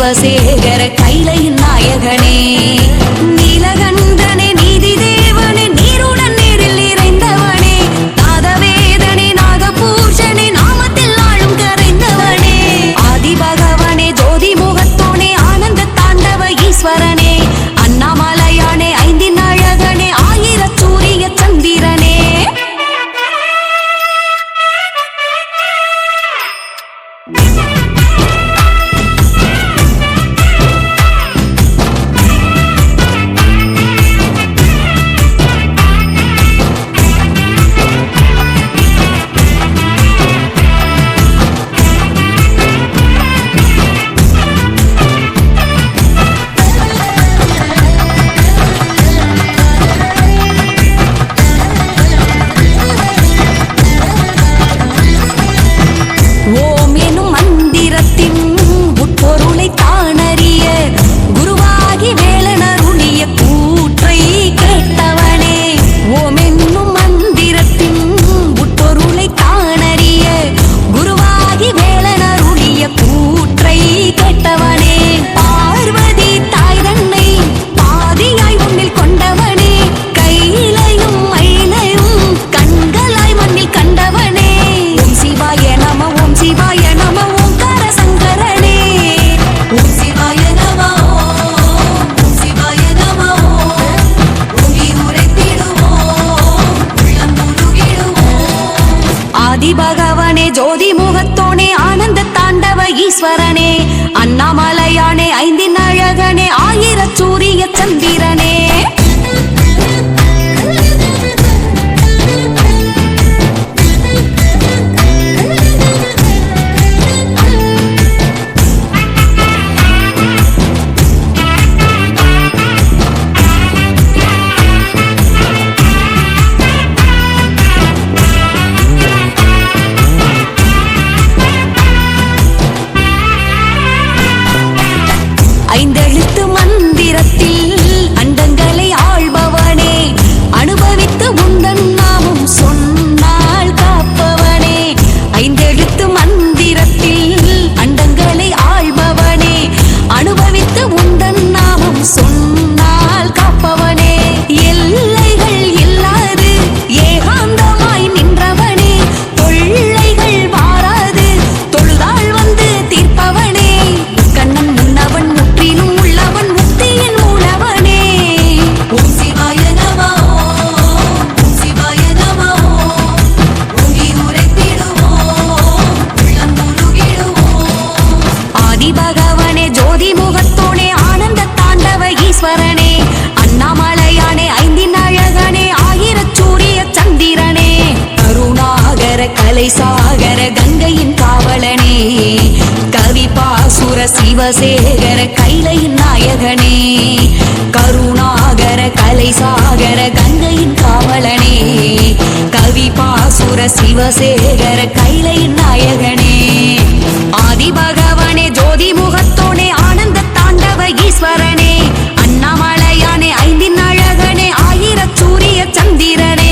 சிவசேகர கைலையின் நாயகனே நீலகண்டனே நீதி தேவனே நீருடன் நீரில் நிறைந்தவனே நாதவேதனே நாகபூஷணே நாமத்தில் நாளும் கரைந்தவனே ஆதி பகவானே ஜோதி முகத்தோனே ஆனந்த தாண்டவ ஈஸ்வரனே அண்ணாமலையானே ஐந்தின் அழகனே ஆயிர சூரிய சந்திரனே பகவானே ஜோதி முகத்தோனே ஆனந்த தாண்டவ ஈஸ்வரனே அண்ணாமலையானே ஐந்தின் அழகனே ஆயிர சூரிய சந்திரனே ஐந்தெழுத்து மந்திரத்தில் அண்டங்களை ஆள்பவனே அனுபவித்து உந்தன் நாமம் சொன்னால் காப்பவனே ஐந்தெழுத்து மந்திரத்தில் அண்டங்களை ஆள்பவனே அனுபவித்து உந்தன் நாமம் சொன்னால் காப்பவனே எல்லைகள் இல்லாது ஏகாந்தமாய் நின்றவனே தொல்லைகள் வாராது தொழுதாள் வந்து தீர்ப்பவனே கண்ணன் முன்னவன் உள்ளவன் முக்தியின் மூலவனே ஓம் சிவாய நமோ ஓம் சிவாய நமோ ஓங்கி உரைத்திடுவோம் உள்ளம் முழுகிடுவோம் ஆதி பகவானே ஜோதி முகத்தோனே ஆனந்த தாண்டவ ஈஸ்வரனே அண்ணாமலையானே ஐந்தின் அழகனே ஆயிர சூரிய சந்திரனே கருணாகர கலை சாகர கங்கையின் காவலனே கவி பாசுர சிவசேகர கைலையின் நாயகனே கருணாகர கலை சாகர கங்கையின் காவலனே கவி பாசுர சிவசேகர கைலையின் நாயகனே ஆதி பகவானே ஜோதி முகத்தோனே ஆனந்த தாண்டவ ஈஸ்வரனே அண்ணாமலையானே ஐந்தின் அழகனே ஆயிர சூரிய சந்திரனே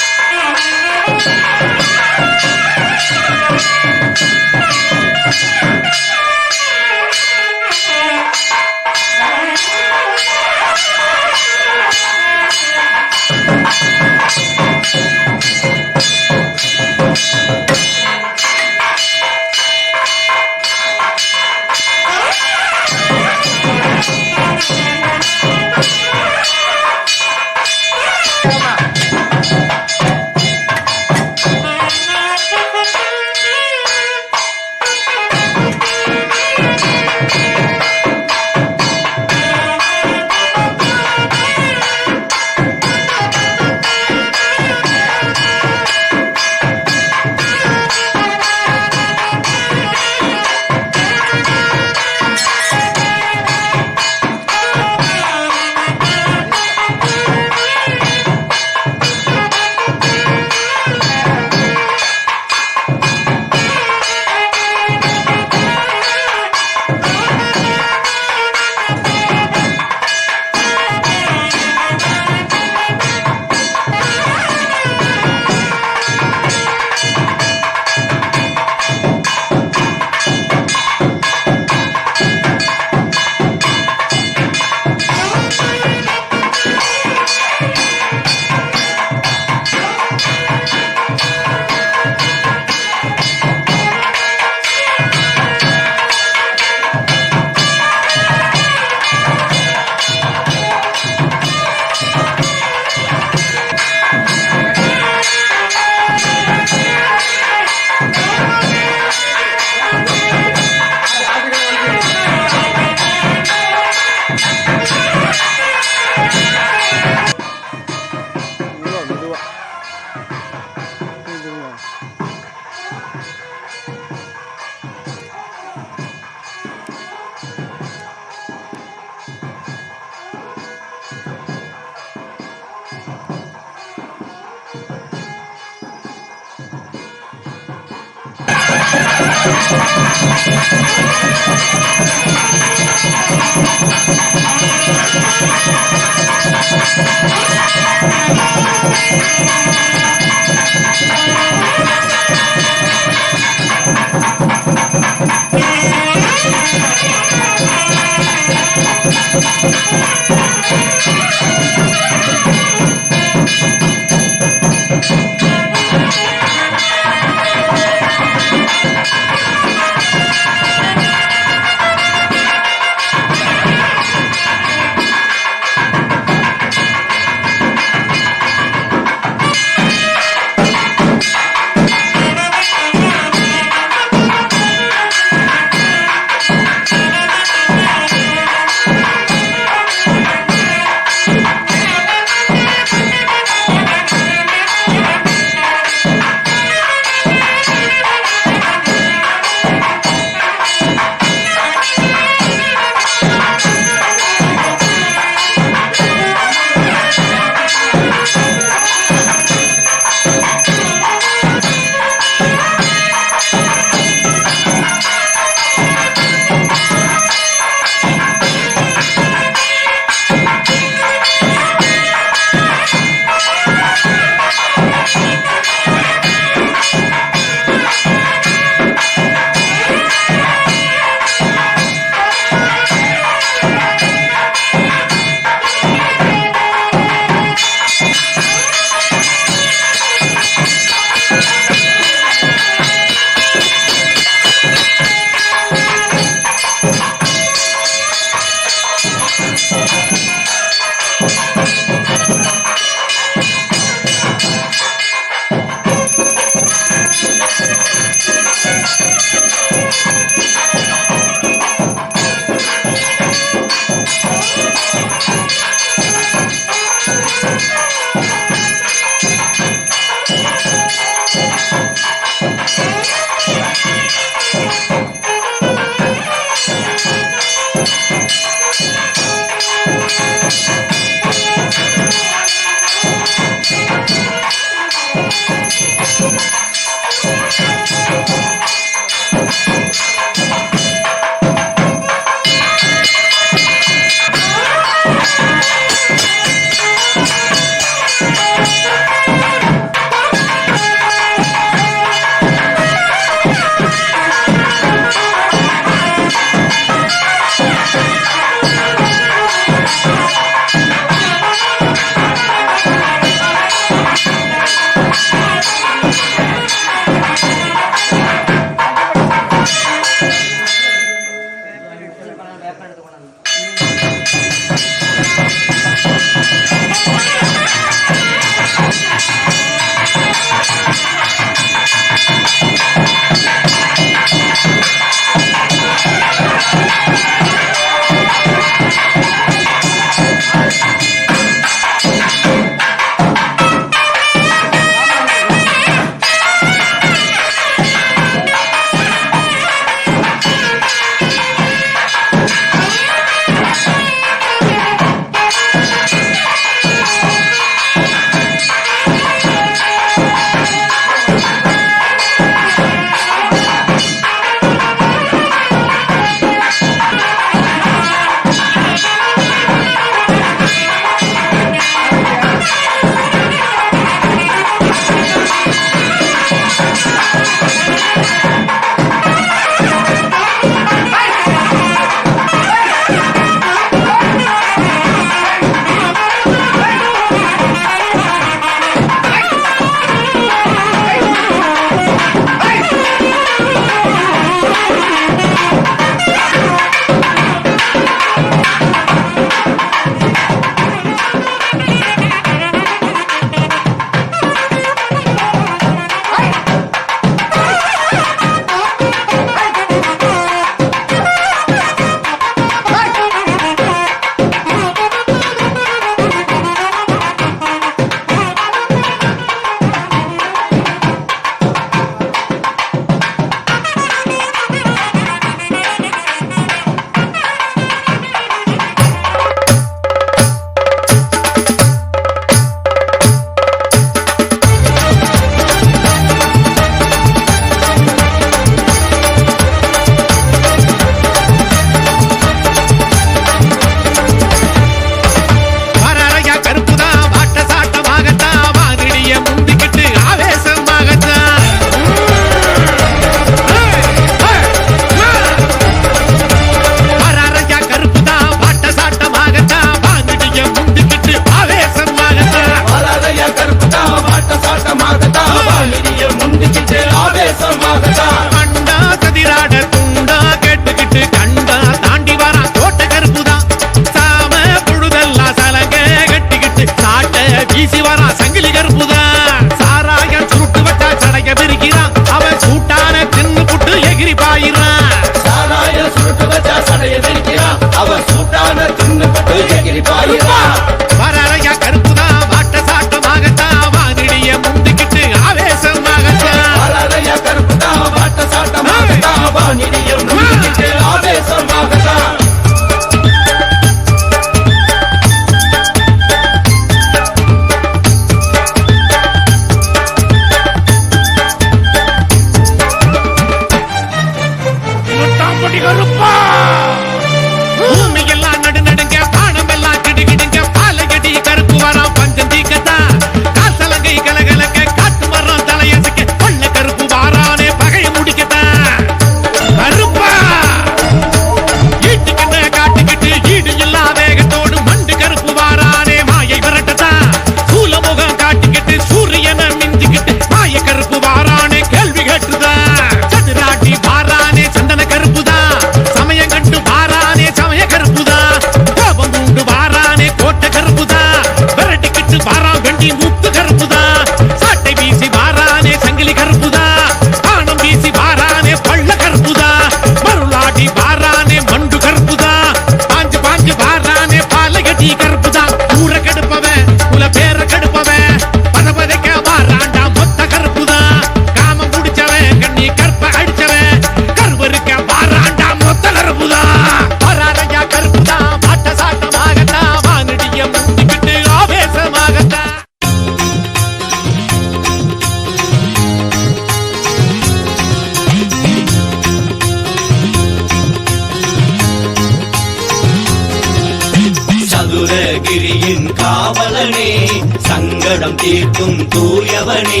சங்கடம் தீர்க்கும் தூயவனே,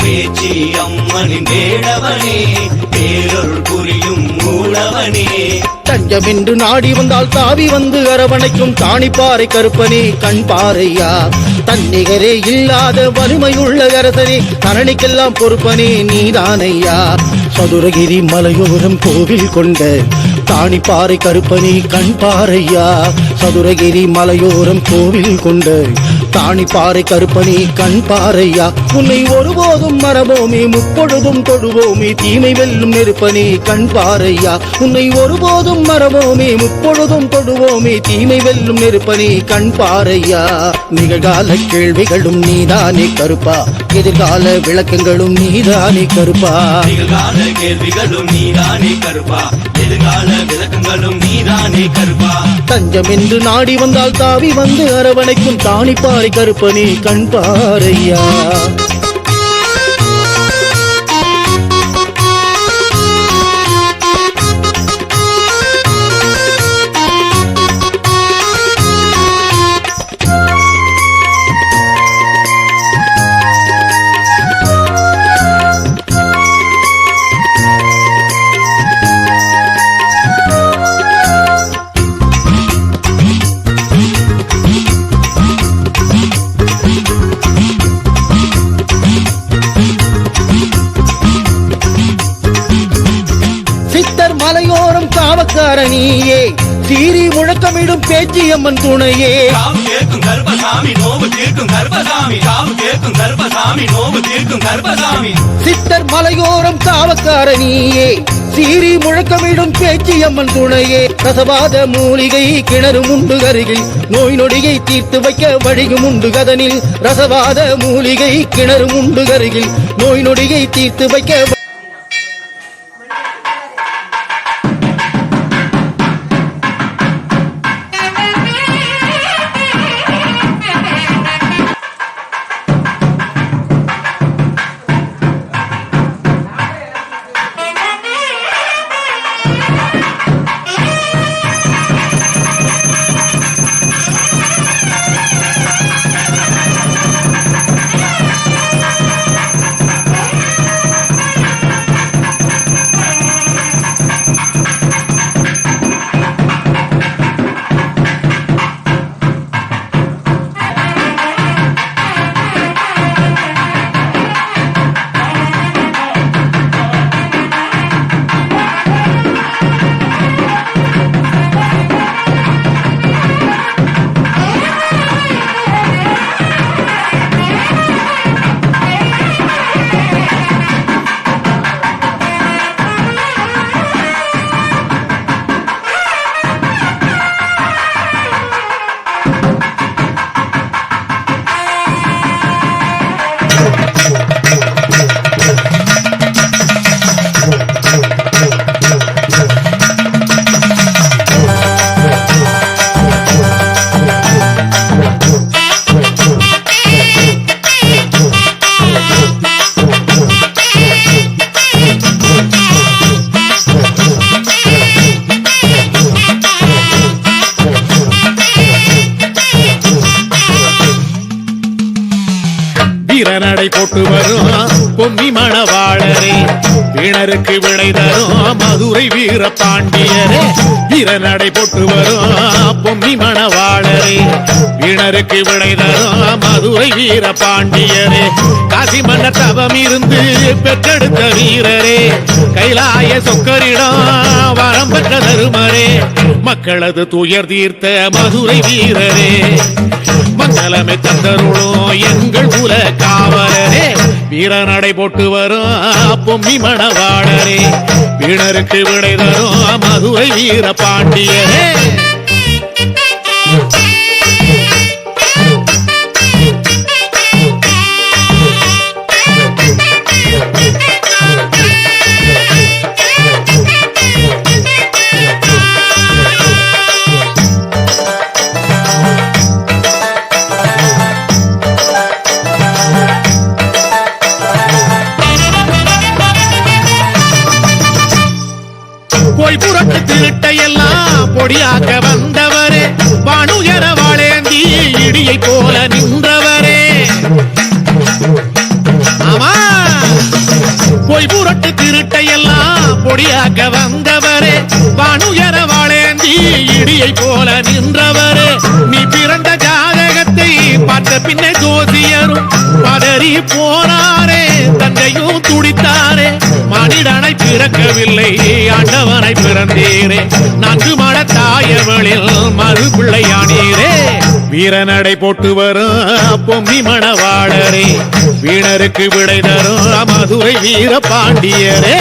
பேச்சி அம்மனின் வேடவனே, பேரொருள் புரியும் மூலவனே. தஞ்சமென்று நாடி வந்தால் தாவி வந்து அரவணைக்கும் தாணிப்பாறை கருப்பனே கண் பாறையா. தன்னிகரே இல்லாத வலிமையுள்ள அரசனே, தரணிக்கெல்லாம் பொறுப்பனே நீதானையா. சதுரகிரி மலையோரம் கோவில் கொண்ட தாணிப்பாறை கருப்பனே கண் பாறையா. சதுரகிரி மலையோரம் கோவில் கொண்ட தாணிப்பாறை கருப்பனே கண் பாறையா. உன்னை ஒருபோதும் மறவோமே, முப்பொழுதும் தொழுவோமே, தீமை வெல்லும் நெருப்பனே கண் பாறையா. உன்னை ஒருபோதும் மறவோமே, முப்பொழுதும் தொழுவோமே, தீமை வெல்லும் நெருப்பனே கண் பாறையா. நிகழ்கால கேள்விகளும் நீதானே கருப்பா, எதிர்கால விளக்கங்களும் நீதானே கருப்பா. நிகழ்கால கேள்விகளும் நீதானே கருப்பா, எதிர்கால விளக்கங்களும் நீதானே கருப்பா. தஞ்சம் என்று நாடி வந்தால் தாவி வந்து அரவணைக்கும் தாணிப்பாறை கருப்பனே கண் பாறையா. மலையோரம் காவக்காரணியே, சீறி முழக்கமிடும் பேச்சியம்மன் துணையே. காவு கேட்கும் கர்ப்பசாமி, நோவு தீர்க்கும் கர்ப்பசாமி, காவு கேட்கும் கர்ப்பசாமி, நோவு தீர்க்கும் கர்ப்பசாமி. சித்தர் மலையோரம் காவக்காரணியே, சீறி முழக்கமிடும் பேச்சியம்மன் துணையே. ரசவாத மூலிகை கிணறு உண்டு அருகில், நோய் நொடியை தீர்த்து வைக்க வழியும் உண்டு கதனில். ரசவாத மூலிகை கிணறு உண்டு அருகில், நோய் நொடியை தீர்த்து வைக்க. வீரநடை போட்டு வரும் பொம்மி மணவாளரே, வீணருக்கு விடை தரும் மதுரை வீர பாண்டியரே. வீரநடை போட்டு வரும் பொம்மி மணவாளரே, வீணருக்கு விடை தரும் மதுரை வீர பாண்டியரே. காசி மன்ன தவம் இருந்து பெற்றெடுத்த வீரரே, கைலாய சொக்கரிடம் வரம் பெற்ற தருமரே, மக்களது துயர் தீர்த்த மதுரை வீரரே. மங்களமை தந்தருளும் எங்கள் குல காவலரே, வீரநடை போட்டு வரும் பொம்மி மணவாளரே, வீணருக்கு விடை தரும் மதுரை வீர பாண்டியரே. போய் புறத்து திருட்டையெல்லாம் பொடியாக்க வந்தவரே, வானுயர வாழேந்தி இடியை போல நின்றவரே. பொய் புரட்டு திருட்டையெல்லாம் பொடியாக்க வந்தவரே, வானுயர வாழேந்தி இடியை போல நின்றவரே, நீ பிறந்த ஜாதகத்தை பார்த்த பின்ன ஜோதியரும் பதறி போனாரே, தந்தையும் துடித்தாரே, மனிதனை பிறக்கவில்லை ஆண்டவனை பிறந்தீரே, 4 மட தாயவளில் மறு பிள்ளையானீரே, வீரநடை போட்டு வரும் பொம்மி மணவாளரே, வீணருக்கு விடை தரும் மதுரை வீர பாண்டியரே.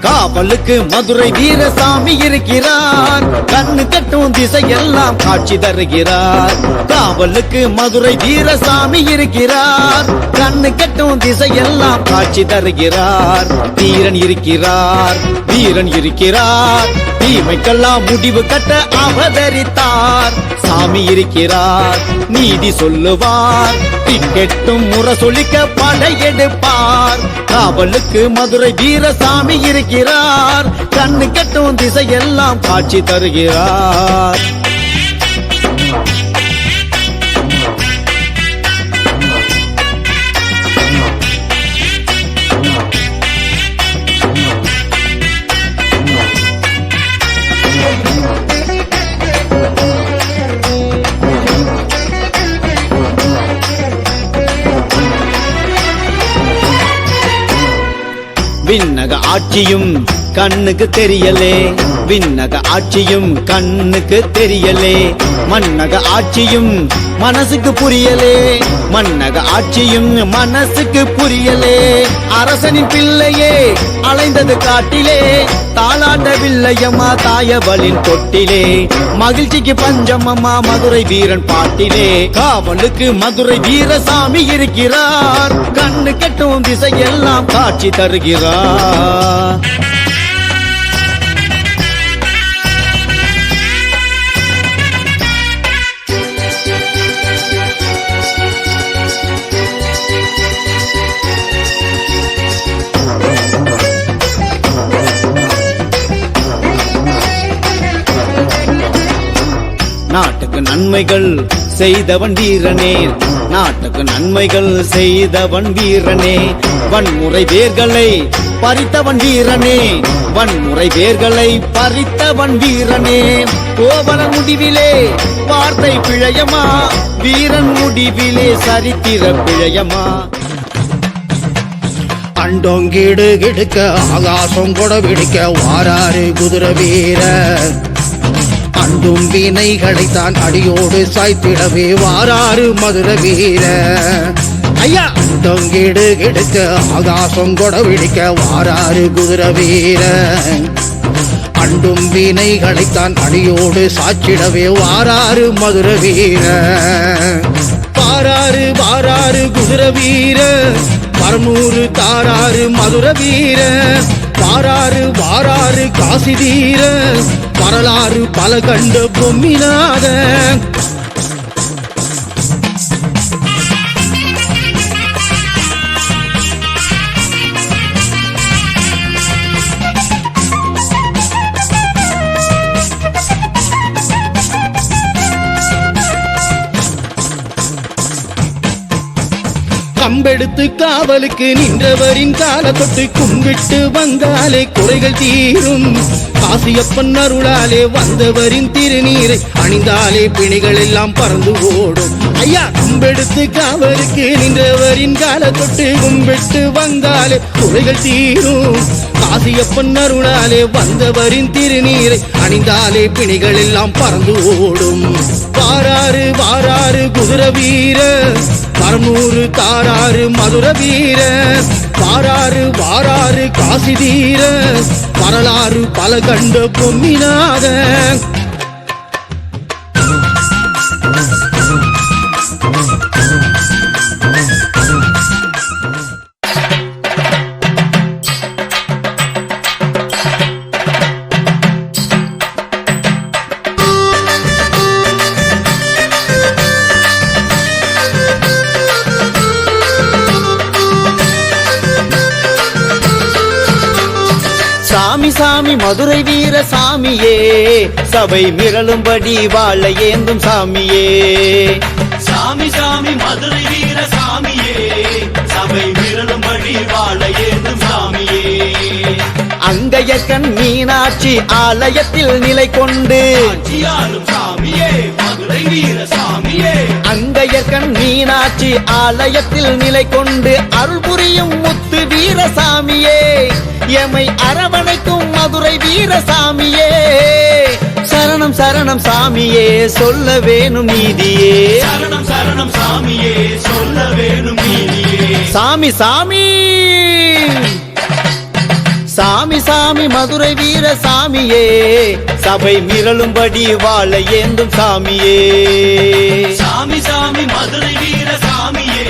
காவலுக்கு மதுரை வீரசாமி இருக்கிறார், கண்ணு கட்டும் திசையெல்லாம் காட்சி தருகிறார். காவலுக்கு மதுரை வீரசாமி இருக்கிறார், கண்ணு கட்டும் திசையெல்லாம் காட்சி தருகிறார். வீரன் இருக்கிறார், வீரன் இருக்கிறார், தீமைக்கெல்லாம் முடிவு கட்ட அவதரித்தார். சாமி இருக்கிறார், நீதி சொல்லுவார், திக்கெட்டும் முரசொலிக்க படையெடுப்பார். காவலுக்கு மதுரை வீரசாமி இருக்கிறார், கண்ணு கட்டும் திசையெல்லாம் காட்சி தருகிறார். விண்ணக ஆட்சியும் கண்ணுக்கு தெரியலே, விண்ணக ஆட்சியும் கண்ணுக்கு தெரியலே, மண்ணக ஆட்சியும் மனசுக்கு புரியலே, மண்ணக ஆட்சியும் மனசுக்கு புரியலே. அரசனின் பிள்ளையே அலைந்தது காட்டிலே, தாளாட்டவில்லையம்மா தாயவளின் தொட்டிலே, மகிழ்ச்சிக்கு பஞ்சமம்மா மதுரை வீரன் பாட்டிலே. காவலுக்கு மதுரை வீரசாமி இருக்கிறார், கண்ணு கட்டும் திசையெல்லாம் காட்சி தருகிறார். நாட்டுக்கு நன்மைகள் செய்தவன் வீரனே, நாட்டுக்கு நன்மைகள் செய்தவன் வீரனே, வன்முறை வேர்களை பறித்தவன் வீரனே, வன்முறை வேர்களை பறித்தவன் வீரனே. கோவல முடிவிலே வார்த்தை பிழையமா, வீரன் முடிவிலே சரித்திர பிழையமா. அண்டோங்கீடு கிடுக்க ஆகாசம் கொட விடுக்க வாராறு குதிரை வீர, அண்டும் வினைகளைத்தான் அடியோடு சாய்த்திடவே வாராறு மதுரை வீர. ஐயா அண்டோங்கீடு கிடுக்க ஆகாசம் கொட விடுக்க வாராறு குதிரை வீர, அண்டும் வினைகளைத்தான் அடியோடு சாய்ச்சிடவே வாராறு மதுரை வீர. வாராறு வாராறு குதிரை வீர, பரமூரு தாராறு மதுரை வீர, வாராறு வாராறு காசி தீர, வரலாறு பல கண்ட பொம்மிநாத. கம்பெடுத்து காவலுக்கு நின்றவரின் கால தொட்டு கும்பிட்டு வந்தாலே குறைகள் தீரும். காசியப்பன் அருளாலே வந்தவரின் திருநீரை அணிந்தாலே பிணிகள் எல்லாம் பறந்து ஓடும். ஐயா கும்பெடுத்து காவலுக்கு நின்றவரின் கால தொட்டு கும்பிட்டு வந்தாலே குறைகள் தீரும். காசியப்பன் அருளாலே வந்தவரின் திருநீரை அணிந்தாலே பிணிகள் எல்லாம் பறந்து ஓடும். வாராறு வாராறு குதிரை வீர, பரமூரு தாராறு மதுரை வீர, வாராறு வாராறு காசி தீர, வரலாறு பல கண்ட பொம்மிநாத. சாமி சாமி மதுரை வீர சாமியே சபை மிரளும்படி வாழ ஏந்தும் சாமியே சாமி சாமி மதுரை வீர சாமியே சபை விரலும்படி வாழ ஏந்தும் சாமியே அங்கையக்கண் மீனாட்சி ஆலயத்தில் நிலை கொண்டு ஆட்சியாளும் சாமியே மதுரை வீர சாமியே அங்கையக்கண் மீனாட்சி ஆலயத்தில் நிலை கொண்டு அருள் புரியும் முத்து வீரசாமியே எமை அரவணைக்கும் மதுரை வீரசாமியே சரணம் சரணம் சாமியே சொல்ல வேணும் நீதியே சரணம் சரணம் சாமியே சொல்ல வேணும் நீதியே சாமி சாமி சாமி சாமி மதுரை வீர சாமியே சபை மிரளும்படி வாழ ஏந்தும் சாமியே சாமி சாமி மதுரை வீர சாமியே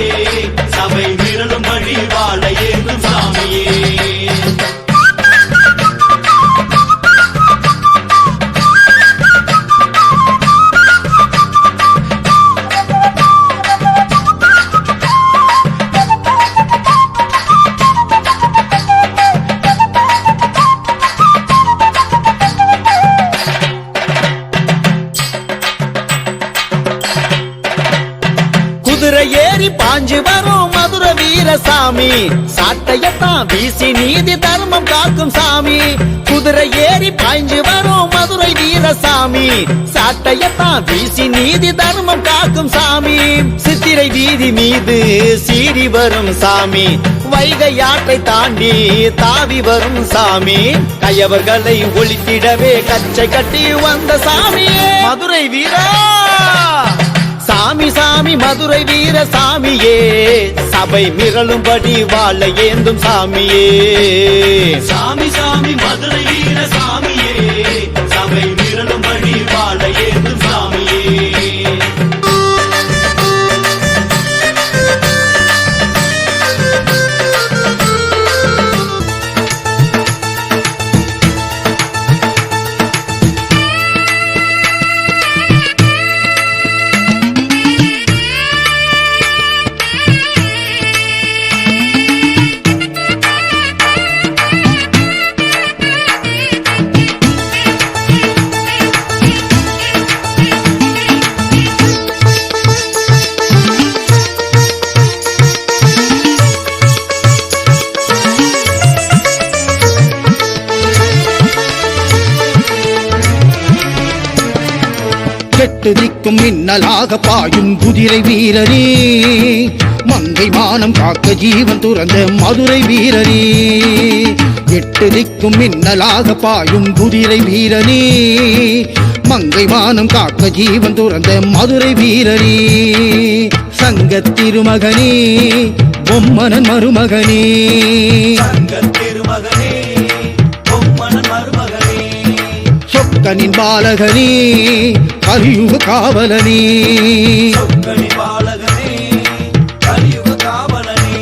சபை விரலும்படி வாழ ஏந்தும் சாமியே குதிரை ஏறி பாஞ்சு வரும் மதுரை வீரசாமி சாட்டையத்தான் வீசி நீதி தர்மம் காக்கும் சாமி குதிரை ஏறி பாய்ஞ்சு வரும் மதுரை வீரசாமி சாட்டையத்தான் வீசி நீதி தர்மம் காக்கும் சாமி சித்திரை வீதி மீது சீறி வரும் சாமி வைகை ஆற்றை தாண்டி தாவி வரும் சாமி கயவர்களை ஒழித்திடவே கச்சை கட்டி வந்த சாமியே மதுரை வீரா சாமி சாமி மதுரை வீர சாமியே சபை மிரளும்படி வாழ ஏந்தும் சாமியே சாமி சாமி மதுரை வீர சாமியே சபை விரலும்படி வாழ ஏந்தும் சாமியே எட்டு திக்கும் மின்னலாக பாயும் குதிரை வீரரே மங்கை மானம் காக்க ஜீவன் துறந்த மதுரை வீரரே எட்டு திக்கும் மின்னலாக பாயும் குதிரை வீரரே மங்கை மானம் காக்க ஜீவன் துறந்த மதுரை வீரரே சங்க திருமகனே பொம்மனன் மருமகனே திருமகனே பொம்மனன் மருமகனே சொக்கனின் பாலகனே கலியுக காவலனே சொக்கனி பாலகனே கலியுக காவலனே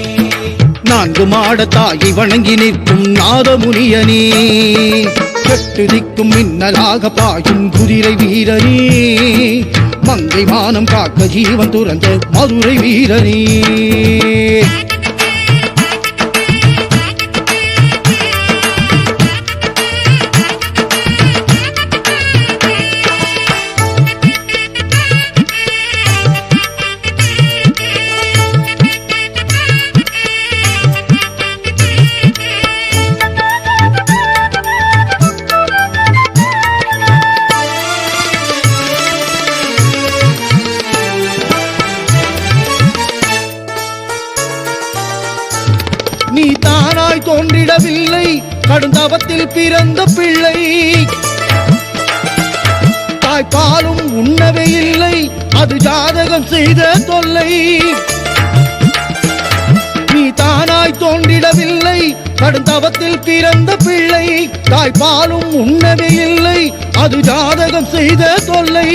நான்கு மாட தாயை வணங்கி நிற்கும் நாதமுனியனே எட்டு திக்கும் மின்னலாக பாயும் குதிரை வீரனே மங்கை மானம் காக்க ஜீவன் துறந்த மதுரை வீரனே நீ தானாய் தோன்றிடவில்லை கடுந்தவத்தில் பிறந்த பிள்ளை தாய்ப்பாலும் உண்ணவே இல்லை அது ஜாதகம் செய்த தொல்லை நீ தானாய் தோன்றிடவில்லை கடுந்தவத்தில் பிறந்த பிள்ளை தாய்ப்பாலும் உண்ணவே இல்லை அது ஜாதகம் செய்த தொல்லை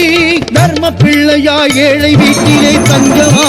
தர்ம பிள்ளையாய் ஏழை வீட்டிலே தங்கமா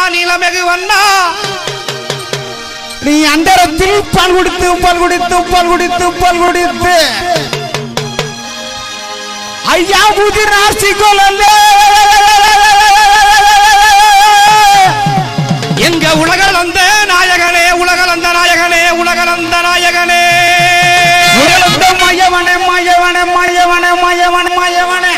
வண்ணா நீலமிகு வண்ணா நீ அந்தரத்தில் பால் குடித்து பால் குடித்து பால் குடித்து பால் குடித்து ஐயா புதிர் ஆர்சிக்கோல எங்க உலகளந்த நாயகனே உலகளந்த நாயகனே உலகளந்த நாயகனே மயவனே மயவனே மயவனே மயவனே மயவனே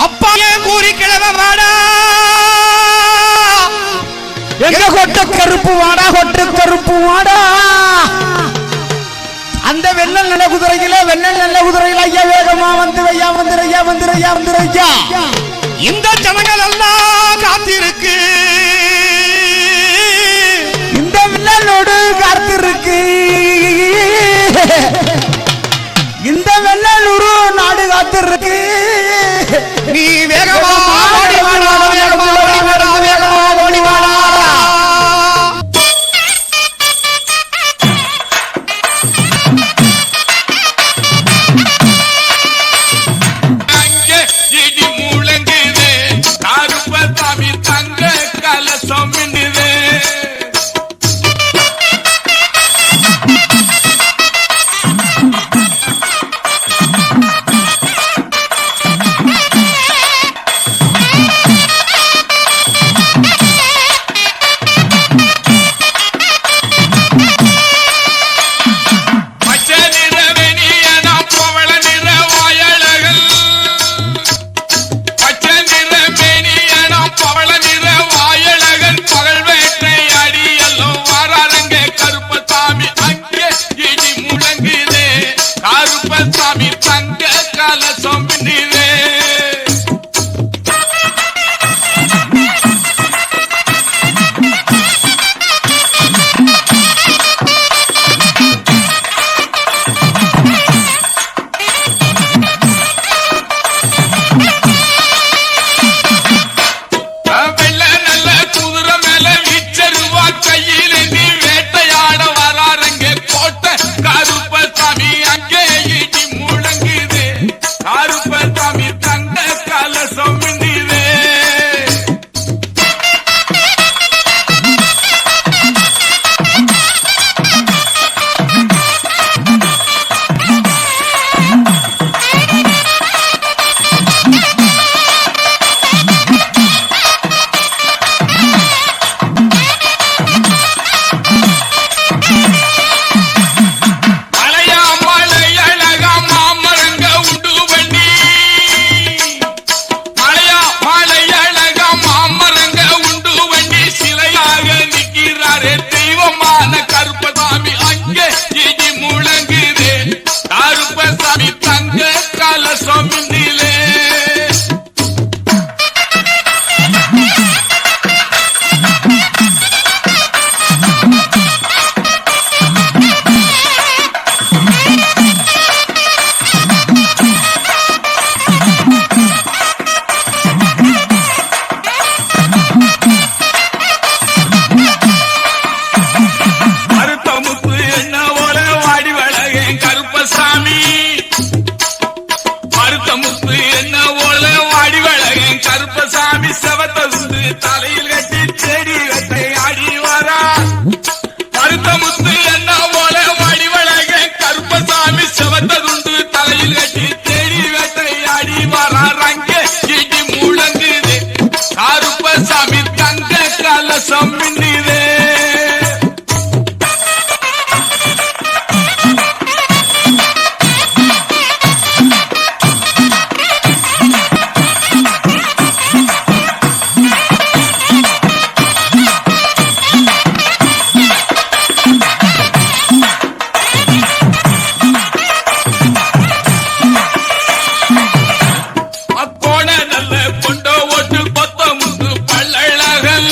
அப்பா கூறி கிழவ வாடா எங்க கொட்ட கருப்பு வாடா கொட்ட கருப்பு வாடா அந்த வெள்ளல் நல்ல குதிரையில வெள்ளல் நல்ல குதிரையில ஐயா வேகமா வந்து ஐயா வந்து ஐயா வந்து ஐயா வந்து ஐயா இந்த ஜனங்கள் எல்லாம் காத்திருக்கு இந்த வெள்ளலோடு காத்திருக்கு இந்த வெள்ளலூரு நாடு காத்திருக்கு நீ வேகமா ஓடி வாடா வேகமா ஓடி வாடா வேகமா ஓடி வாடா அங்கே இடி முழங்குது கருப்பசாமி தங்க கலசம் மின்னுது கருப்பசாமி தங்க கலசம் மின்னுது வெள்ள நல்ல குதிரை மேல வீச்சருவா கையில நீ வேட்டையாட வராருங்க கோட்டை கருப்பசாமி அங்கே இடி முழங்குது கருப்பசாமி தங்க கலசம் மின்னுது மலையா மலையழகா மாமரங்க உண்டு பண்ணி மலையா மலையழகா மாமரங்க உண்டு பண்ணி சிலையாக நிற்கிறாரே தெய்வமான கருப்பசாமி அங்கே இடி முழங்குது கருப்பசாமி தங்க கலசம் மின்னிலே மருத்தமுத்து என்ன போல வாடி வளகேன் கருப்பசாமி மருத்தமுத்து என்ன போல வாடி வளகேன் கருப்பசாமி செவத்ததுண்டு தலையில் கட்டி செடி கட்டை ஆடி வரா மருத்தமுத்து என்ன போல வாடி வளகேன் கருப்பசாமி செவத்ததுண்டு தலையில் கட்டி செடி கட்டை ஆடி வரா ரங்க இடி முழங்குது கருப்பசாமி தங்க கலசம் மின்னுது அக்கோண நல்ல கொண்ட ஓட்டு பத்தமுந்து பல்லழகன்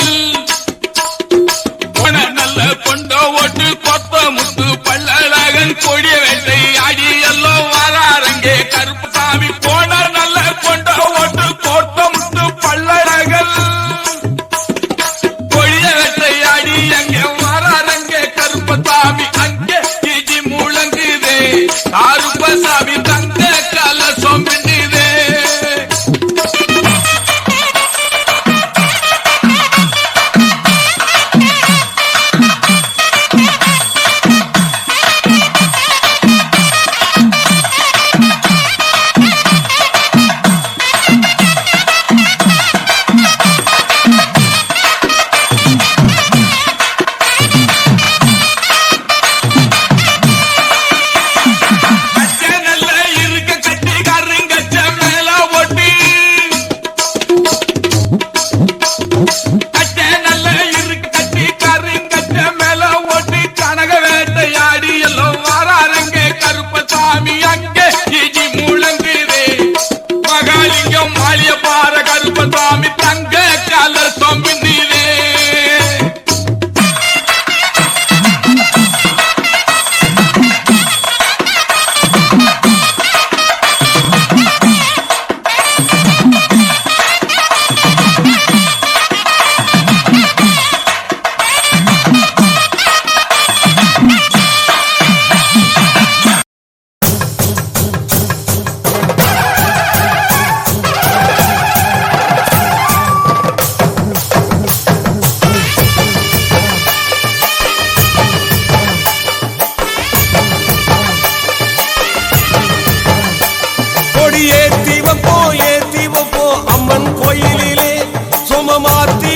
மாத்தி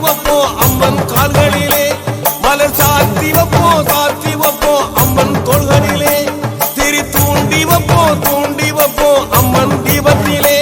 வைப்போம் அம்மன் கால்களிலே மலர் சாத்தி வைப்போம் அம்மன் தோள்களிலே திரி தூண்டி வைப்போம் அம்மன் தீபத்திலே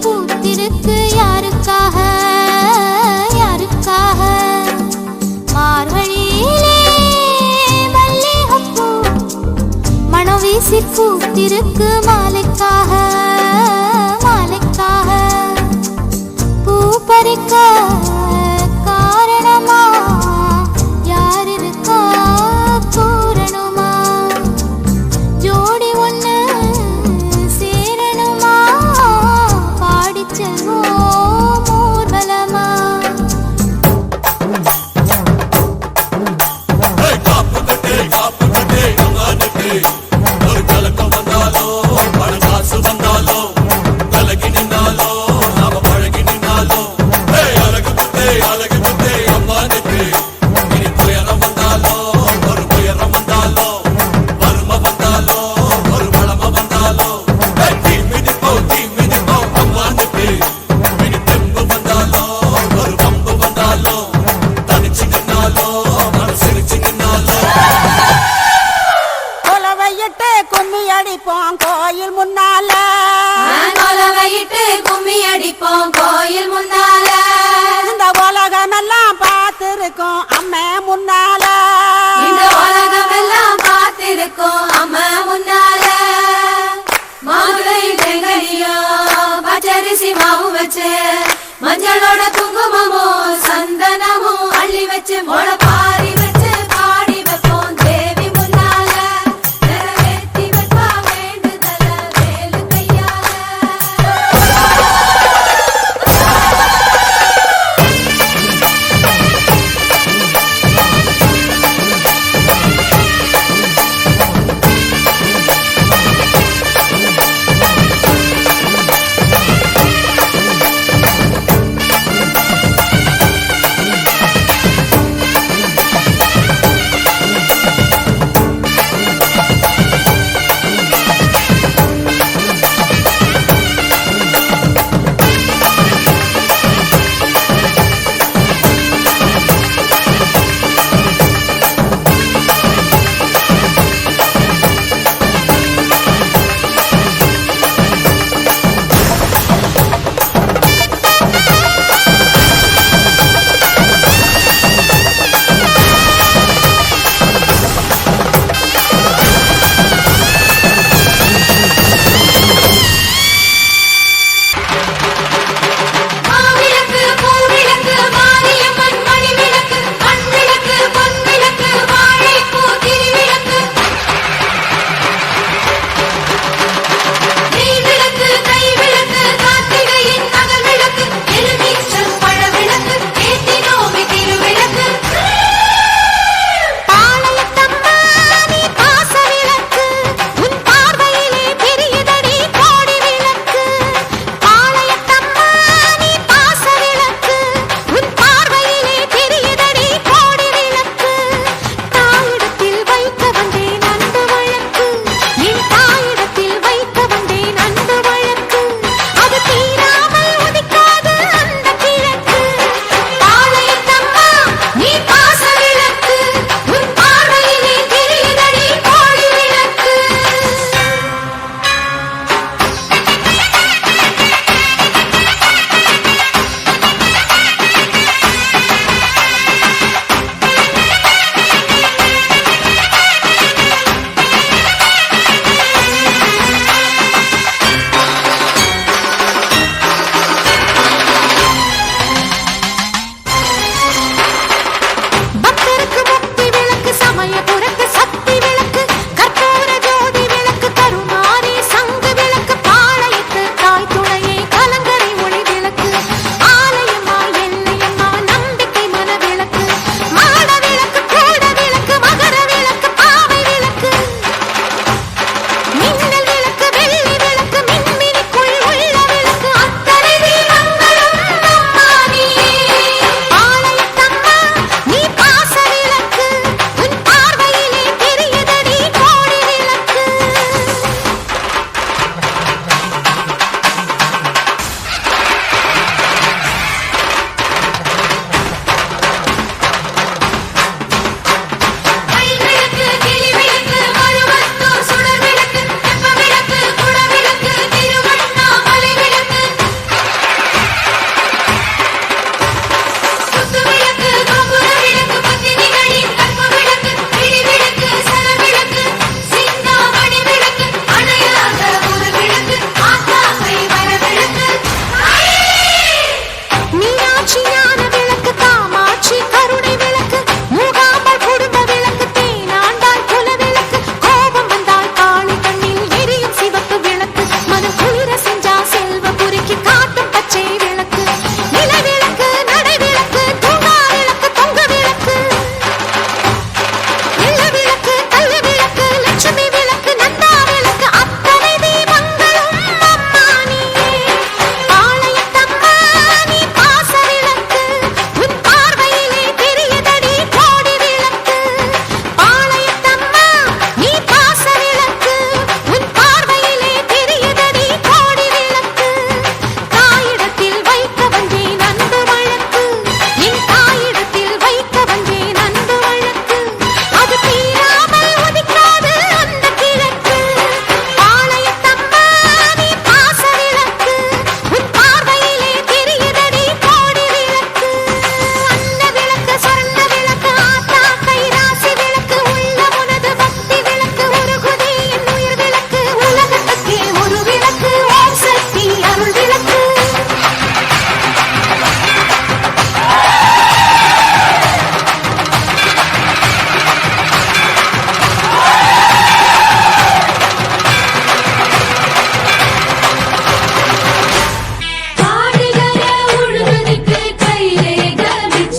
பூத்திருக்கு யாருக்காக மார்கழியிலே மல்லிகைப்பூ மனம் வீசி பூத்திருக்கு மாலைக்காக பூ பறிக்க காரணமா யார் இருக்கா கூறணுமா ஜோடி ஒண்ணு சேரணுமா செல்வோம் ஊர்வலமா காப்பு கட்டே அம்மானுக்கு ஒரு கலக்கம் வந்தாலோ பணம் காசு வந்தாலோ கலகி நின்னாலோ நாம பழகி நின்னாலோ அழகு புத்தே அம்மானுக்கு இனி துயரம் வந்தாலோ ஒரு துயரம் வந்தாலோ வறுமை வந்தாலோ ஒரு வளம வந்தாலோ தீ மிதிப்போம் அம்மானுக்கு இனி தெம்பு வந்தாலோ ஒரு வம்பு வந்தாலோ தனிச்சு நின்னாலோ மனசிரிச்சு நின்னாலோ கொலவையிட்டு கும்மி அடிப்போம் கோயில் முன்னால இந்த உலகமெல்லாம் பார்த்திருக்கோம் அம்மே முன்னால பச்சரிசி மாவு வச்சு மஞ்சளோட குங்குமமோ சந்தனமோ அள்ளி வச்சு மொள பாரி வச்சு பாடி வைப்போம் தேவி முன்னால நிறைவேற்றி வைப்பா வேண்டுதல வேலு கையால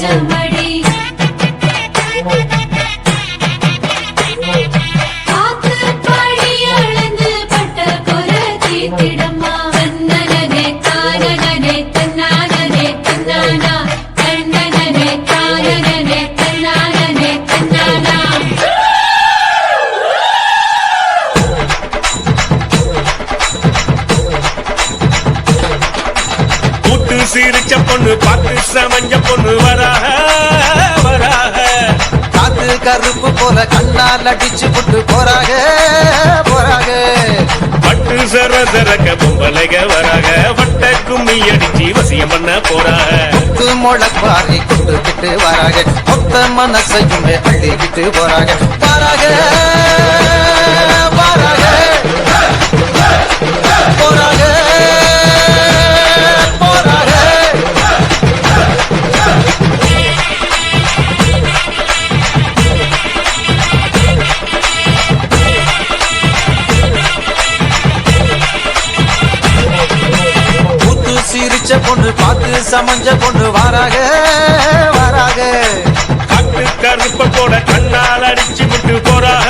வெளிச்சமடி காத்து பாடி அளந்து பட்ட குறை தீர்த்திடம்மா தன்னனே தானனே தன்னானே தன்னானா தன்னனே தானனே தன்னானே தன்னானா கூட்டு சிரிச்ச பொண்ணு பார்த்து சமஞ்ச பொண்ணு வராக வராக காத்து கருப்பு போல கண்ணால் அடிச்சு புட்டு போறாக போறாக பட்டு சர சரக்க பொம்பளைக வராக வட்ட கும்மி அடிச்சு வசியம் பண்ண போறாக முத்து முளப்பாரி கொண்டுகிட்டு வராக மொத்த மனசையுமே அள்ளிக்கிட்டு போறாக வராக வராக போறாக போறாக சிரிச்ச பொண்ணு பார்த்து சமஞ்ச பொண்ணு வராக வராக காட்டு கருப்ப போட கண்ணால் அடிச்சு விட்டு போறாக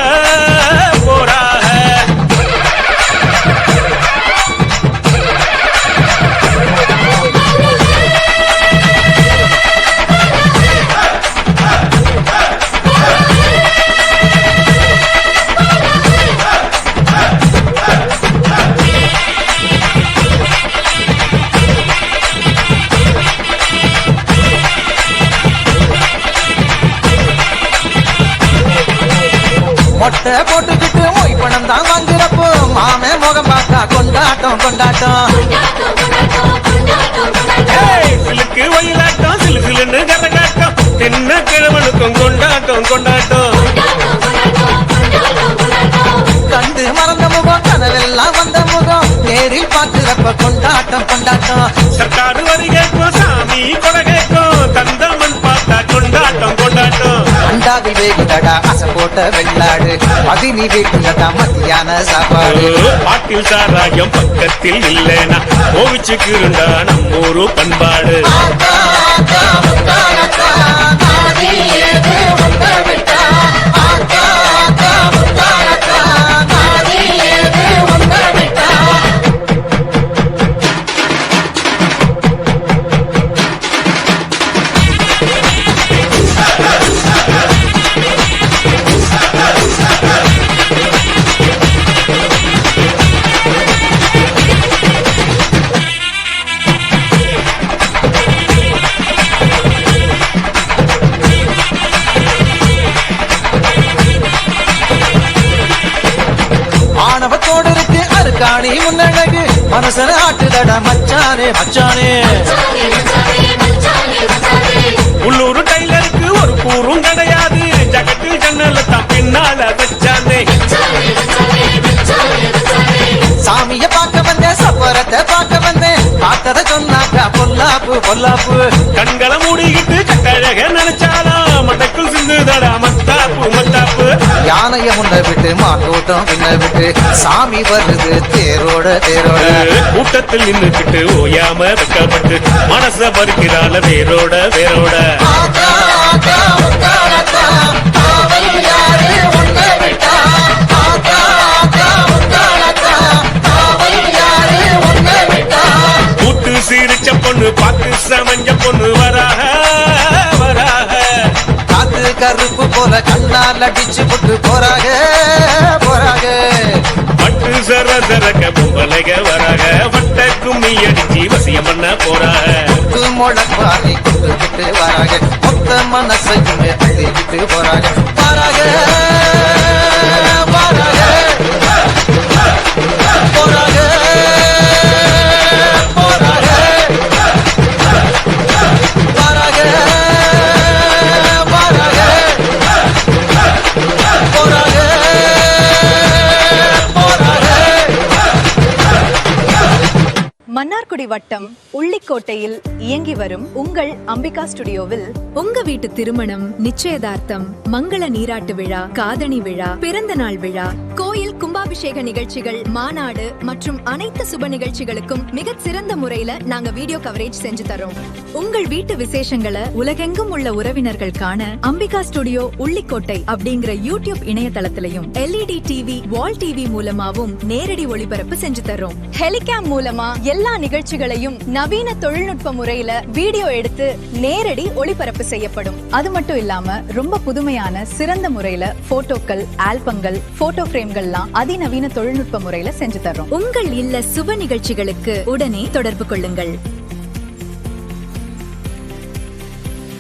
போறாக மொட்டை போட்டுக்கிட்டு மொய் பணம் தான் வாங்குறப்போ மாமே முகம் பார்த்தா கொண்டாட்டம் கொண்டாட்டம் சிலுக்கு வயலாட்டம் சிலு சிலுன்னு கரகாட்டம் தென்ன கிழவனுக்கும் கொண்டாட்டம் கொண்டாட்டம் கண்டு மறந்த முகம் கனவெல்லாம் வந்த முகம் நேரில் பார்க்கிறப்ப கொண்டாட்டம் கொண்டாட்டம் சர்க்காரு வரி கேட்கும் சாமி கொடை கேட்கும் தந்தமன் பார்த்தா கொண்டாட்டம் கொண்டாட்டம் அண்டாவில் வேகுதடா அசை போட்ட வெள்ளாடு பதினி வீட்டுலடா மத்தியான சாப்பாடு பாட்டில் சாராயம் பக்கத்தில் இல்லைனா கோவிச்சுக்கு இருந்தா நம்மூரு பண்பாடு ஆணவத்தோடு இருக்கு அருக்காணி முன்னழகு மனசன ஆட்டுதடா மச்சானே மச்சானே உள்ளூர் டைலருக்கு ஒரு கூறும் கிடையாது ஜகத்து ஜன்னல தான் பின்னால வச்சானே சாமிய பார்க்க வந்தேன் சப்பரத்தை பார்க்க வந்தேன் பார்த்தத சொன்னாக்கா பொல்லாப்பு பொல்லாப்பு கண்களை மூடிக்கிட்டு கட்டழக நினைச்சாலும் மட்டக்குள் சிந்துதடா மத்தாப்பு மத்தாப்பு யானைய முன்ன விட்டு மாட்டோட்டம் பின்ன விட்டு சாமி வருது தேரோட தேரோட கூட்டத்தில் நின்னுக்கிட்டு ஓயாம வெக்கப்பட்டு மனச பறிக்கிறால வேரோட வேரோட ஆத்தா, ஆத்தா, உத்தாரத்தா, காவல் யாரு உன்னை விட்டா? ஆத்தா, ஆத்தா, உத்தாரத்தா, காவல் யாரு உன்னை விட்டா? கூட்டு சிரிச்ச பொண்ணு பார்த்து சமஞ்ச பொண்ணு வராக வராக காத்து கருப்பு போல கண்ணால் அடிச்சு புட்டு போறாக போறாக பட்டு சர சரக்க பொம்பளைக வராக வட்ட கும்மி அடிச்சு வசியம் பண்ண போறாக முத்து முளப்பாரி கொண்டுகிட்டு வராக மொத்த மனசையுமே அள்ளிக்கிட்டு போறாக வராக வராக போறாக போறாக வராக வராக போறாக மன்னார்குடி வட்டம் உள்ளிக்கோட்டையில் இயங்கி வரும் உங்கள் அம்பிகா ஸ்டுடியோவில் உங்க வீட்டு திருமணம், நிச்சயதார்த்தம், மங்கள நீராட்டு விழா, காதணி விழா, பிறந்த நாள் விழா, கோயில் கும்பாபிஷேக நிகழ்ச்சிகள், மாநாடு மற்றும் அனைத்து சுப நிகழ்ச்சிகளுக்கும் மிக சிறந்த முறையில நாங்க வீடியோ கவரேஜ் செஞ்சு தரோம். உங்கள் வீட்டு விசேஷங்களை உலகெங்கும் உள்ள உறவினர்கள் காண அம்பிகா ஸ்டுடியோ உள்ளிக்கோட்டை அப்படிங்கிற யூடியூப் இணையதளத்திலையும் LED டிவி, வால் டிவி மூலமாவும் நேரடி ஒளிபரப்பு செஞ்சு தரோம். ஹெலிகாம் மூலமா எல்லா நிகழ்ச்சிகளையும் நவீன தொழில்நுட்ப முறையில வீடியோ எடுத்து நேரடி ஒளிபரப்பு செய்யப்படும். அது மட்டும் இல்லாம ரொம்ப புதுமையான சிறந்த முறையில போட்டோக்கள், ஆல்பங்கள், போட்டோ பிரேம்கள்லாம் அதிநவீன தொழில்நுட்ப முறையில செஞ்சு தர்றோம். உங்கள் இல்ல சுப நிகழ்ச்சிகளுக்கு உடனே தொடர்பு கொள்ளுங்கள்.